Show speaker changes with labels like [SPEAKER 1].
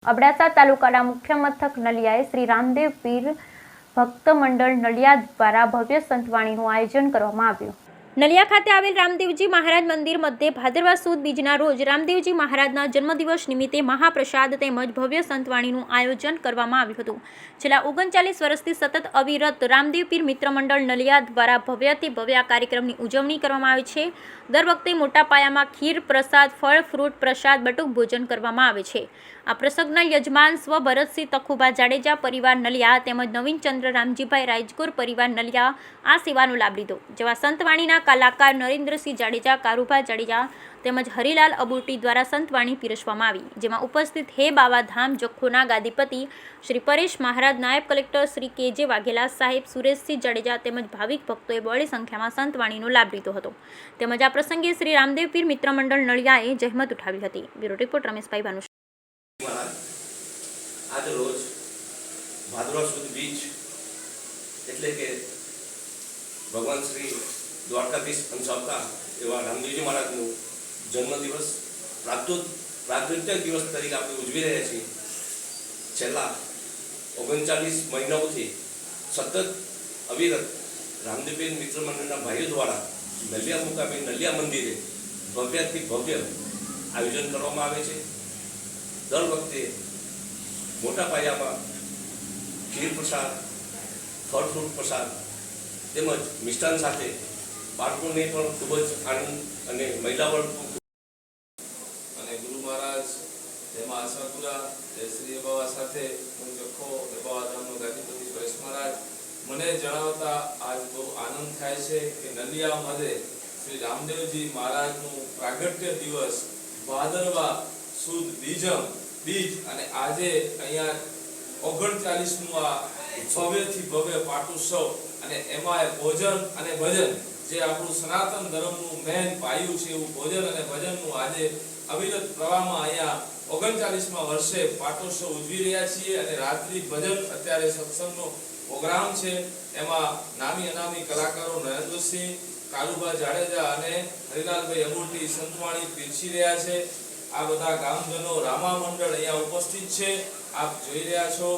[SPEAKER 1] અબડાસા તાલુકાના મુખ્ય મથક નલિયાએ શ્રી રામદેવ પીર ભક્ત મંડળ નલિયા દ્વારા ભવ્ય સંતવાણીનું આયોજન કરવામાં આવ્યું। નલિયા ખાતે આવેલ રામદેવજી મહારાજ મંદિર મધ્યે ભાદરવા સુદ બીજના રોજ રામદેવજી મહારાજના જન્મદિવસ નિમિત્તે મહાપ્રસાદ તેમજ ભવ્ય સંતવાણીનું આયોજન કરવામાં આવ્યું હતું। છેલ્લા 39 વર્ષથી સતત અવિરત રામદેવ પીર મિત્ર મંડળ નલિયા દ્વારા ભવ્યથી ભવ્ય કાર્યક્રમની ઉજવણી કરવામાં આવે છે। દર વખતે મોટા પાયામાં ખીર પ્રસાદ, ફળ ફ્રૂટ પ્રસાદ, બટુક ભોજન કરવામાં આવે છે। આ પ્રસંગના યજમાન સ્વ ભરતસિંહ તખુભા જાડેજા પરિવાર નલિયા તેમજ નવીનચંદ્ર રામજીભાઈ રાજગોર પરિવાર નલિયા આ સેવાનો લાભ લીધો। જેવા સંતવાણીના કલાકાર નરેન્દ્રસિંહ જાડેજા, કારુભા જાડેજા તેમજ હરિલાલ અબુટી દ્વારા સંતવાણી પીરસવામાં આવી, જેમાં ઉપસ્થિત હે બાવા ધામ જખોના ગાદીપતિ શ્રી પરેશ મહારાજ, નાયબ કલેક્ટર શ્રી કે.જે. વાઘેલા સાહેબ, સુરેશસિંહ જાડેજા તેમજ ભાવિક ભક્તોએ બહોળી સંખ્યામાં સંતવાણીનો લાભ લીધો હતો। તેમજ આ પ્રસંગે શ્રી રામદેવ પીર મિત્ર મંડળ નલિયાએ જહેમત ઉઠાવી હતી। Bureau report Rameshbhai Bhanushali.
[SPEAKER 2] આજ રોજ ભાદરવા સુદ બીજ એટલે કે ભગવાન શ્રી દ્વારકાધીશ અંશાવતા એવા રામદેવજી મહારાજનું જન્મદિવસ પ્રાગટ્ય દિવસ તરીકે આપણે ઉજવી રહ્યા છીએ। છેલ્લા 39 મહિનાઓથી સતત અવિરત રામદેવ મિત્ર મંડળના ભાઈઓ દ્વારા નલિયા મુકામે નલિયા મંદિરે ભવ્યથી ભવ્ય આયોજન કરવામાં આવે છે। દર વખતે મોટા પાયામાં ખીર પ્રસાદ, ફળ ફ્રૂટ પ્રસાદ તેમજ મિષ્ટાન સાથે બાળકોને પણ ખૂબ જ આનંદ અને મહિલાઓ
[SPEAKER 3] અને ગુરુ મહારાજ તેમાં આશાપુરા જયશ્રી બાબા સાથે હું જખો બાબા ધામનો ગાદીપતિ પરેશ મહારાજ મને જણાવતા આજ બહુ આનંદ થાય છે કે નલિયા મધ્યે શ્રી રામદેવજી મહારાજનું પ્રાગટ્ય દિવસ ભાદરવા સુદ બીજ અને આજે અહીંયા 39મું આ ભવ્યથી ભવ્ય પાટોત્સવ અને એમાં ભોજન અને ભજન જે આપણું સનાતન ધર્મનું મેન પાયું છે એવું ભોજન અને ભજનનું આજે અવિરત પ્રવાહમાં અહીંયા 39મા વર્ષે પાટોત્સવ ઉજવી રહ્યા છીએ અને રાત્રિ ભજન અત્યારે સત્સંગનો પ્રોગ્રામ છે। એમાં નામી અનામી કલાકારો નરેન્દ્રસિંહ, કારુભા જાડેજા અને હરિલાલભાઈ અબુટી સંતવાણી પીરસી રહ્યા છે। આ બધા ગામજનો રામા મંડળ અહીંયા ઉપસ્થિત છે, આપ જોઈ રહ્યા છો।